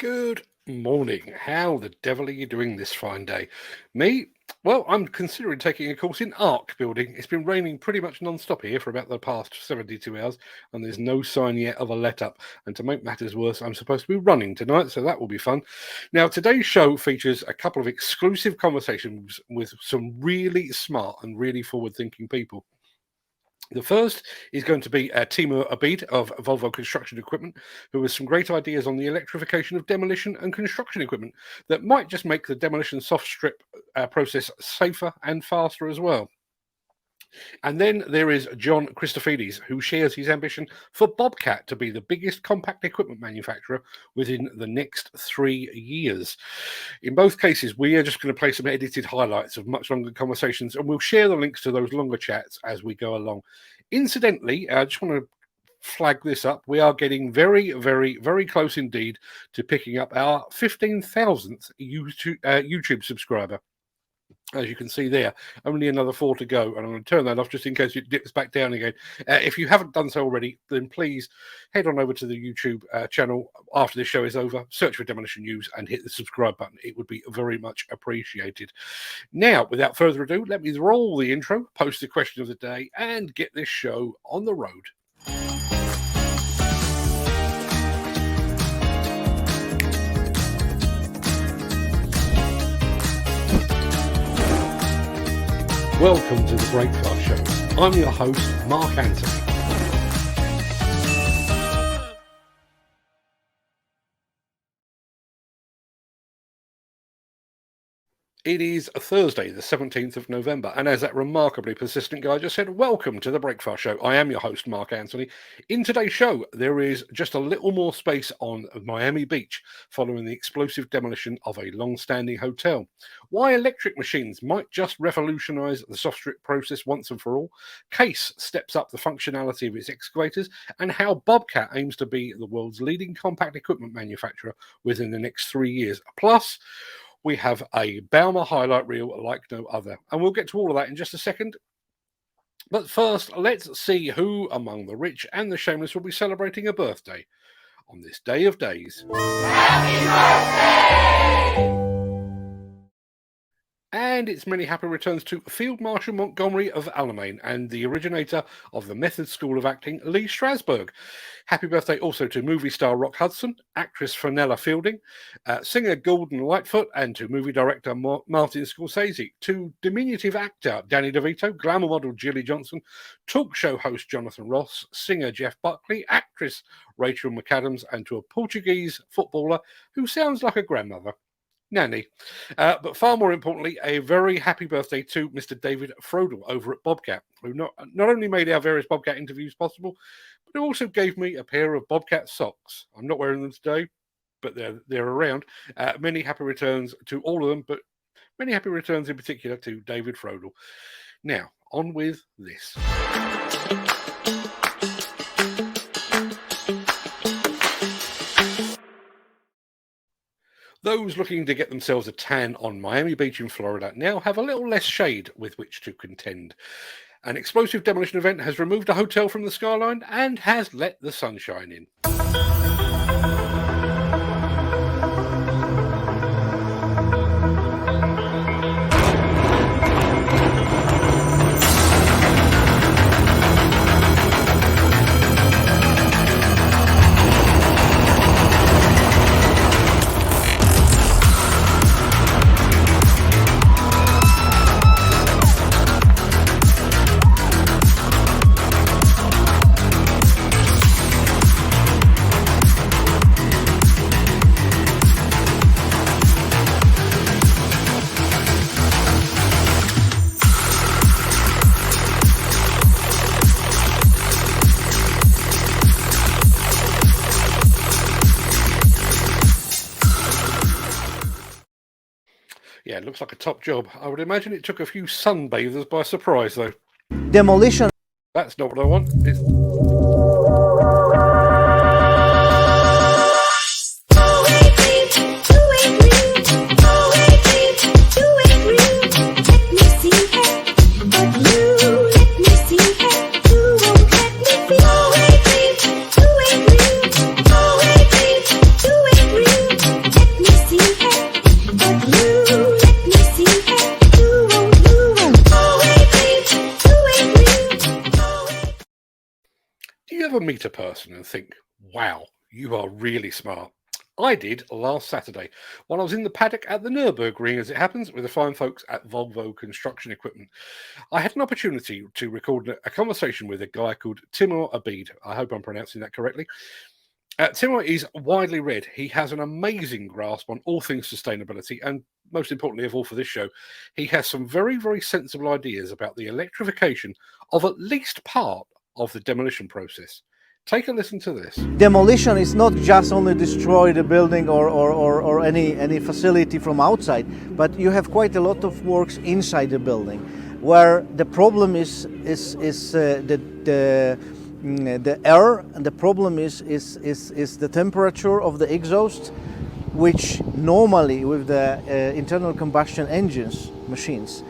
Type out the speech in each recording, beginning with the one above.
Good morning. How the devil are you doing this fine day? Me? Well, I'm considering taking a course in arc building. It's been raining pretty much non-stop here for about the past 72 hours, and there's no sign yet of a let-up. And to make matters worse, I'm supposed to be running tonight, so that will be fun. Now, today's show features a couple of exclusive conversations with some really smart and really forward-thinking people. The first is going to be Timur Abid of Volvo Construction Equipment, who has some great ideas on the electrification of demolition and construction equipment that might just make the demolition soft strip process safer and faster as well. And then there is John Christofides, who shares his ambition for Bobcat to be the biggest compact equipment manufacturer within the next 3 years. In both cases, we are just going to play some edited highlights of much longer conversations, and we'll share the links to those longer chats as we go along. Incidentally, I just want to flag this up. We are getting very, very, very close indeed to picking up our 15,000th YouTube subscriber. As you can see there, only another 4 to go, and I'm going to turn that off just in case it dips back down again. If you haven't done so already, then please head on over to the YouTube channel after this show is over, search for Demolition News and hit the subscribe button. It would be very much appreciated. Now, without further ado, let me roll the intro, post the question of the day, and get this show on the road. Welcome to the Breakfast Show. I'm your host, Mark Anthony. It is Thursday, the 17th of November, and as that remarkably persistent guy just said, welcome to the Breakfast Show. I am your host, Mark Anthony. In today's show, there is just a little more space on Miami Beach following the explosive demolition of a long-standing hotel. Why electric machines might just revolutionize the soft strip process once and for all. Case steps up the functionality of its excavators, and how Bobcat aims to be the world's leading compact equipment manufacturer within the next 3 years. Plus, we have a Bauma highlight reel like no other. And we'll get to all of that in just a second. But first, let's see who among the rich and the shameless will be celebrating a birthday on this day of days. Happy birthday! And its many happy returns to Field Marshal Montgomery of Alamein and the originator of the Method School of Acting, Lee Strasberg. Happy birthday also to movie star Rock Hudson, actress Fenella Fielding, singer Gordon Lightfoot, and to movie director Martin Scorsese, to diminutive actor Danny DeVito, glamour model Jilly Johnson, talk show host Jonathan Ross, singer Jeff Buckley, actress Rachel McAdams, and to a Portuguese footballer who sounds like a grandmother, Nanny. But far more importantly, a very happy birthday to Mr. David Frodel over at Bobcat, who not only made our various Bobcat interviews possible, but who also gave me a pair of Bobcat socks. I'm not wearing them today, but they're around. Many happy returns to all of them, but many happy returns in particular to David Frodel. Now, on with this. Those looking to get themselves a tan on Miami Beach in Florida now have a little less shade with which to contend. An explosive demolition event has removed a hotel from the skyline and has let the sunshine in. Yeah, it looks like a top job. I would imagine it took a few sunbathers by surprise, though. Demolition. That's not what I want. meet a person and think, wow, you are really smart. I did last Saturday while I was in the paddock at the Nürburgring, as it happens, with the fine folks at Volvo Construction Equipment. I had an opportunity to record a conversation with a guy called Timur Abid. I hope I'm pronouncing that correctly. Timur is widely read. He has an amazing grasp on all things sustainability, and most importantly of all for this show, he has some very, very sensible ideas about the electrification of at least part of the demolition process. Take a listen to this. Demolition is not just only destroy the building or any facility from outside, but you have quite a lot of works inside the building, where the problem is the air, and the problem is the temperature of the exhaust, which normally with the internal combustion engines machines,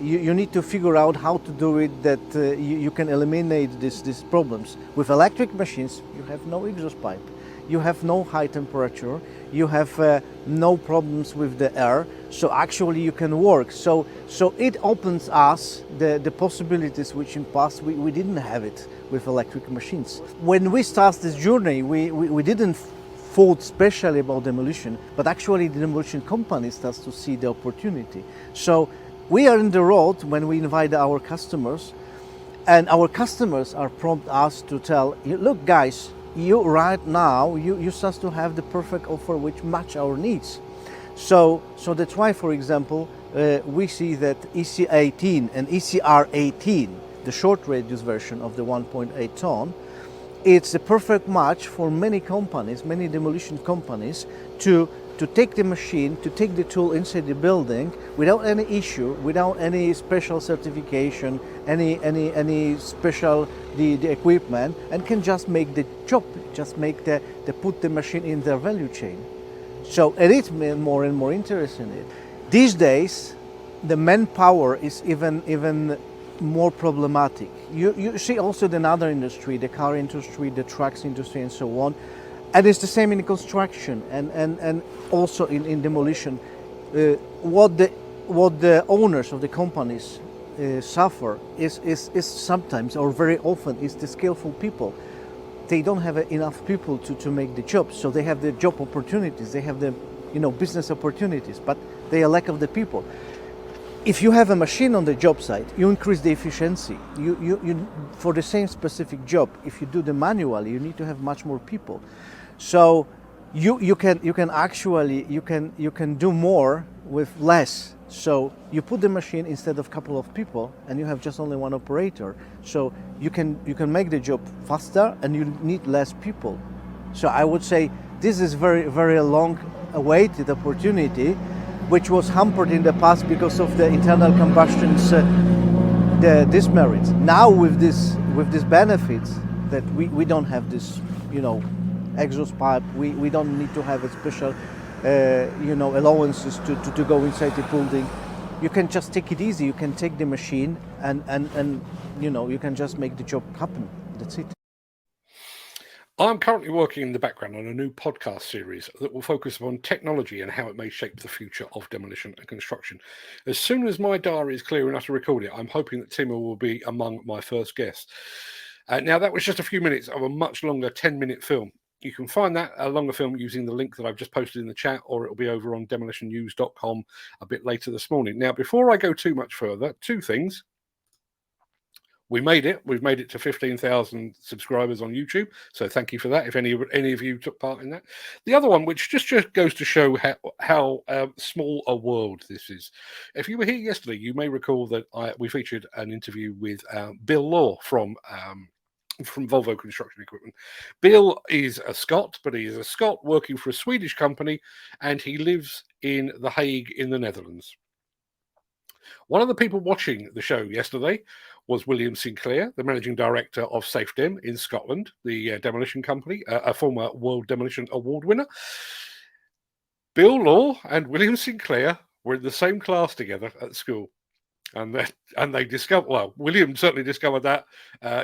you need to figure out how to do it that you can eliminate these problems. With electric machines, you have no exhaust pipe, you have no high temperature, you have no problems with the air, so actually you can work. So it opens us the possibilities which in past we didn't have it with electric machines. When we start this journey, we didn't thought specially about demolition, but actually the demolition company starts to see the opportunity. So we are in the road when we invite our customers, and our customers are prompt us to tell, look guys, you right now, you start to have the perfect offer which match our needs. So that's why, for example, we see that EC18 and ECR18, the short radius version of the 1.8 ton, it's a perfect match for many companies, many demolition companies, to take the machine, to take the tool inside the building without any issue, without any special certification, any special the equipment, and can just make the job, just make the put the machine in their value chain. So and it's more and more interest in it. These days, the manpower is even more problematic. You see also in other industry, the car industry, the trucks industry, and so on. And it's the same in construction and also in demolition. What the owners of the companies suffer is sometimes, or very often, is the skillful people. They don't have enough people to make the job, so they have the job opportunities, they have the business opportunities, but they are lack of the people. If you have a machine on the job site, you increase the efficiency. You for the same specific job, if you do the manually, you need to have much more people. So you can actually do more with less. So you put the machine instead of a couple of people, and you have just only one operator. So you can make the job faster, and you need less people. So I would say this is very, very long-awaited opportunity, which was hampered in the past because of the internal combustion's the dismerits. Now with this benefits that we don't have this exhaust pipe, we don't need to have a special allowances to go inside the building. You can just take it easy. You can take the machine and you can just make the job happen. That's it. I'm currently working in the background on a new podcast series that will focus on technology and how it may shape the future of demolition and construction. As soon as my diary is clear enough to record it, I'm hoping that Timur will be among my first guests. Now, that was just a few minutes of a much longer 10-minute film. You can find that a longer film using the link that I've just posted in the chat, or it'll be over on demolitionnews.com a bit later this morning. Now, before I go too much further, two things. We made it. We've made it to 15,000 subscribers on YouTube. So thank you for that, if any of you took part in that. The other one, which just goes to show how small a world this is. If you were here yesterday, you may recall that we featured an interview with Bill Law from Volvo Construction Equipment. Bill is a Scot, but he is a Scot working for a Swedish company, and he lives in The Hague in the Netherlands. One of the people watching the show yesterday was William Sinclair, the managing director of SafeDem in Scotland, the demolition company, a former World Demolition Award winner. Bill Law and William Sinclair were in the same class together at school. And they discovered, well, William certainly discovered that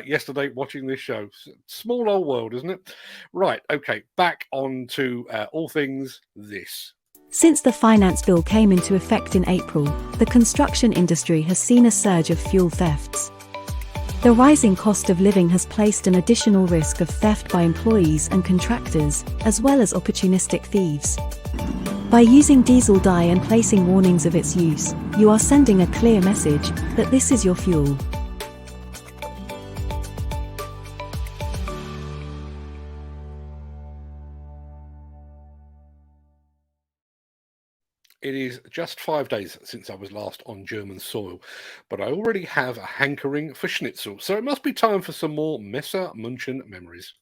yesterday watching this show. Small old world, isn't it? Right, okay, back on to all things this. Since the finance bill came into effect in April, the construction industry has seen a surge of fuel thefts. The rising cost of living has placed an additional risk of theft by employees and contractors, as well as opportunistic thieves. By using diesel dye and placing warnings of its use, you are sending a clear message that this is your fuel. It is just 5 days since I was last on German soil, but I already have a hankering for schnitzel, so it must be time for some more Messer Munchen memories.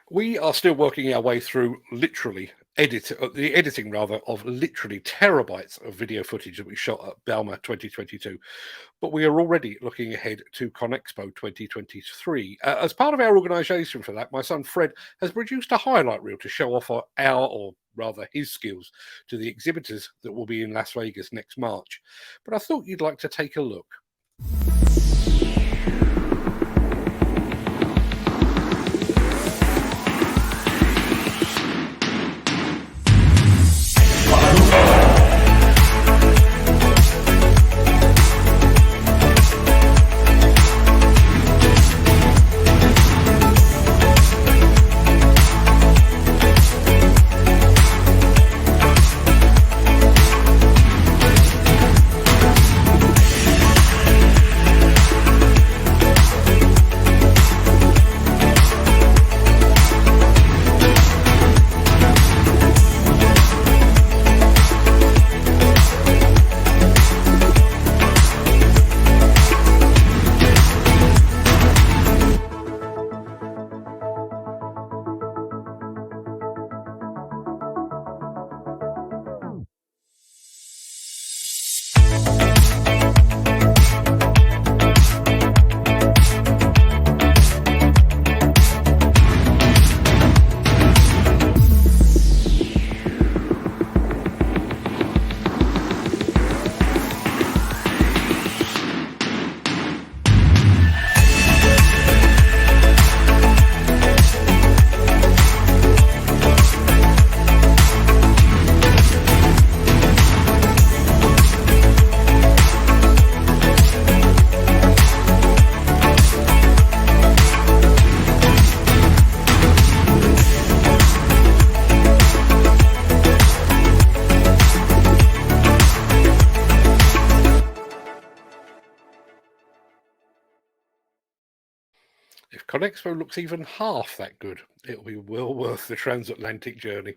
We are still working our way through the editing of literally terabytes of video footage that we shot at Bauma 2022. But we are already looking ahead to ConExpo 2023. As part of our organisation for that, my son Fred has produced a highlight reel to show off his skills to the exhibitors that will be in Las Vegas next March. But I thought you'd like to take a look. If ConExpo looks even half that good, it'll be well worth the transatlantic journey.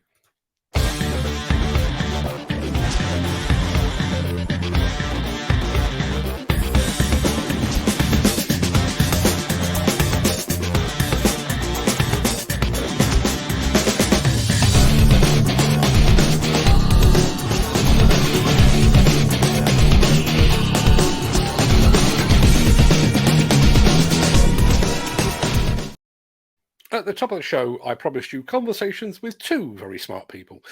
At the top of the show, I promised you conversations with two very smart people.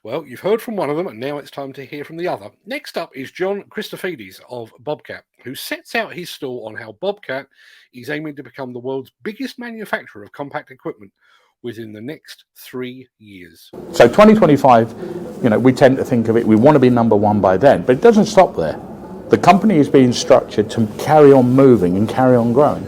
Well, you've heard from one of them, and now it's time to hear from the other. Next up is John Christofides of Bobcat, who sets out his stall on how Bobcat is aiming to become the world's biggest manufacturer of compact equipment within the next 3 years. So 2025, we tend to think of it, we want to be number one by then, but it doesn't stop there. The company is being structured to carry on moving and carry on growing.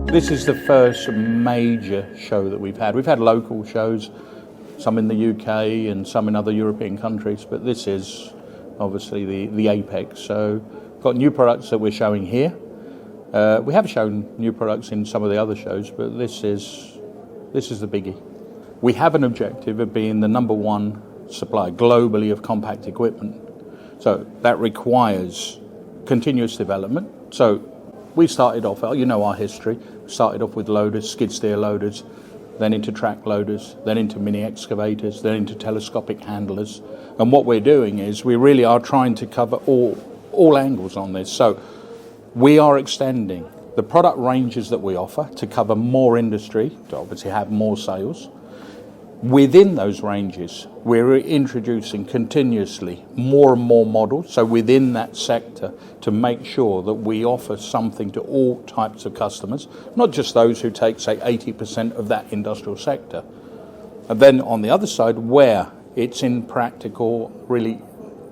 This is the first major show that we've had. We've had local shows, some in the UK and some in other European countries, but this is obviously the apex. So we've got new products that we're showing here. We have shown new products in some of the other shows, but this is the biggie. We have an objective of being the number one supplier globally of compact equipment. So that requires continuous development. So we started off, our history, started off with loaders, skid steer loaders, then into track loaders, then into mini excavators, then into telescopic handlers. And what we're doing is we really are trying to cover all angles on this. So we are extending the product ranges that we offer to cover more industry, to obviously have more sales. Within those ranges, we're introducing continuously more and more models, so within that sector, to make sure that we offer something to all types of customers, not just those who take, say, 80% of that industrial sector. And then on the other side, where it's impractical, really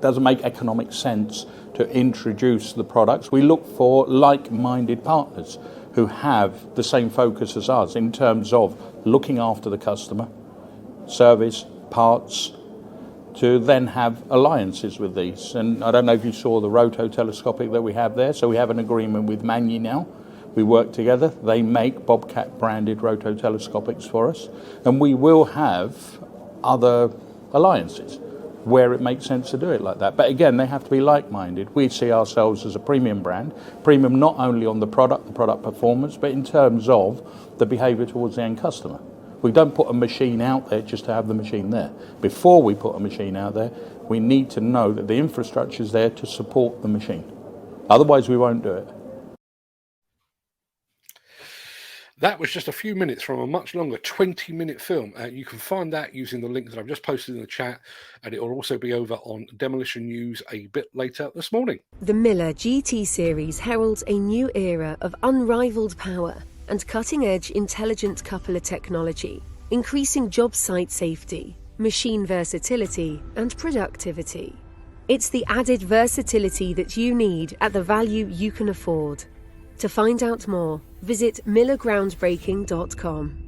doesn't make economic sense to introduce the products, we look for like-minded partners who have the same focus as us in terms of looking after the customer, service, parts, to then have alliances with these. And I don't know if you saw the roto-telescopic that we have there. So we have an agreement with Manny now. We work together. They make Bobcat branded roto-telescopics for us. And we will have other alliances where it makes sense to do it like that. But again, they have to be like-minded. We see ourselves as a premium brand, premium not only on the product performance, but in terms of the behavior towards the end customer. We don't put a machine out there just to have the machine there. Before we put a machine out there, we need to know that the infrastructure is there to support the machine. Otherwise, we won't do it. That was just a few minutes from a much longer 20-minute film. You can find that using the link that I've just posted in the chat, and it will also be over on Demolition News a bit later this morning. The Miller GT series heralds a new era of unrivaled power and cutting-edge intelligent coupler technology, increasing job site safety, machine versatility, and productivity. It's the added versatility that you need at the value you can afford. To find out more, visit millergroundbreaking.com.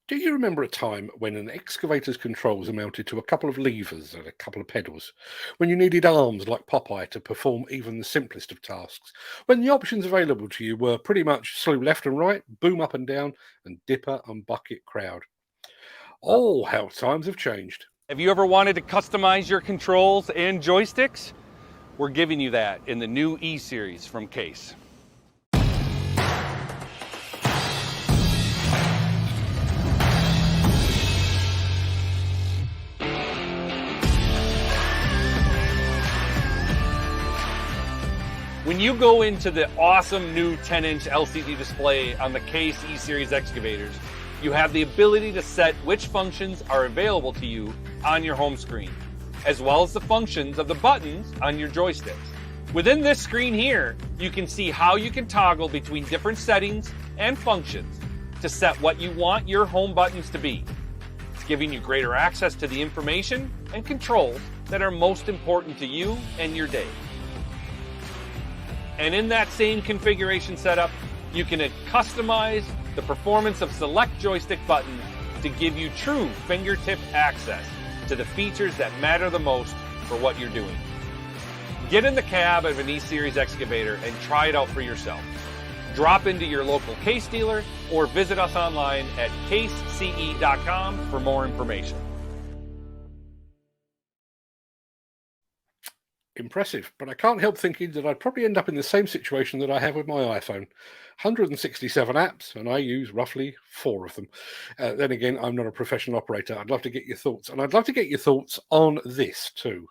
Do you remember a time when an excavator's controls amounted to a couple of levers and a couple of pedals? When you needed arms like Popeye to perform even the simplest of tasks? When the options available to you were pretty much slew left and right, boom up and down, and dipper and bucket crowd? Oh, how times have changed. Have you ever wanted to customize your controls and joysticks? We're giving you that in the new E-Series from Case. When you go into the awesome new 10-inch LCD display on the Case E-Series excavators, you have the ability to set which functions are available to you on your home screen, as well as the functions of the buttons on your joysticks. Within this screen here, you can see how you can toggle between different settings and functions to set what you want your home buttons to be. It's giving you greater access to the information and controls that are most important to you and your day. And in that same configuration setup, you can customize the performance of select joystick buttons to give you true fingertip access to the features that matter the most for what you're doing. Get in the cab of an E-Series excavator and try it out for yourself. Drop into your local Case dealer or visit us online at casece.com for more information. Impressive, but I can't help thinking that I'd probably end up in the same situation that I have with my iPhone. 167 apps, and I use roughly 4 of them. Then again, I'm not a professional operator. I'd love to get your thoughts, and I'd love to get your thoughts on this too.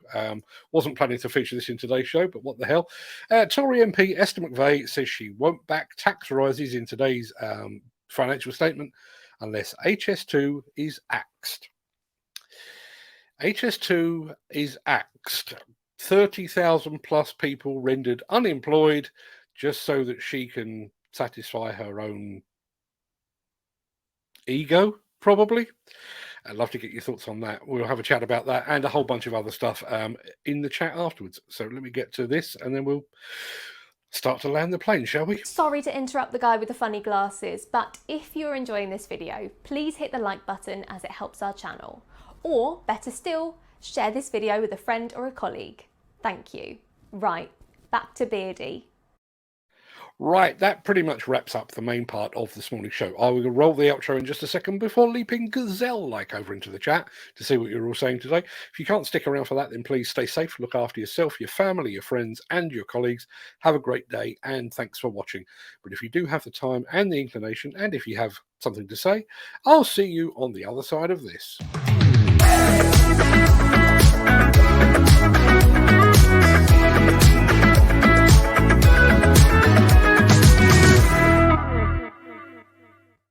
Wasn't planning to feature this in today's show, but what the hell. Tory MP Esther McVeigh says she won't back tax rises in today's financial statement unless HS2 is axed. HS2 is axed. 30,000 plus people rendered unemployed just so that she can satisfy her own ego, probably. I'd love to get your thoughts on that. We'll have a chat about that and a whole bunch of other stuff in the chat afterwards. So let me get to this and then we'll start to land the plane, shall we? Sorry to interrupt the guy with the funny glasses, but if you're enjoying this video, please hit the like button as it helps our channel. Or, better still, share this video with a friend or a colleague. Thank you. Right, back to Beardy. Right, that pretty much wraps up the main part of this morning's show. I will roll the outro in just a second before leaping gazelle-like over into the chat to see what you're all saying today. If you can't stick around for that, then please stay safe, look after yourself, your family, your friends, and your colleagues. Have a great day, and thanks for watching. But if you do have the time and the inclination, and if you have something to say, I'll see you on the other side of this.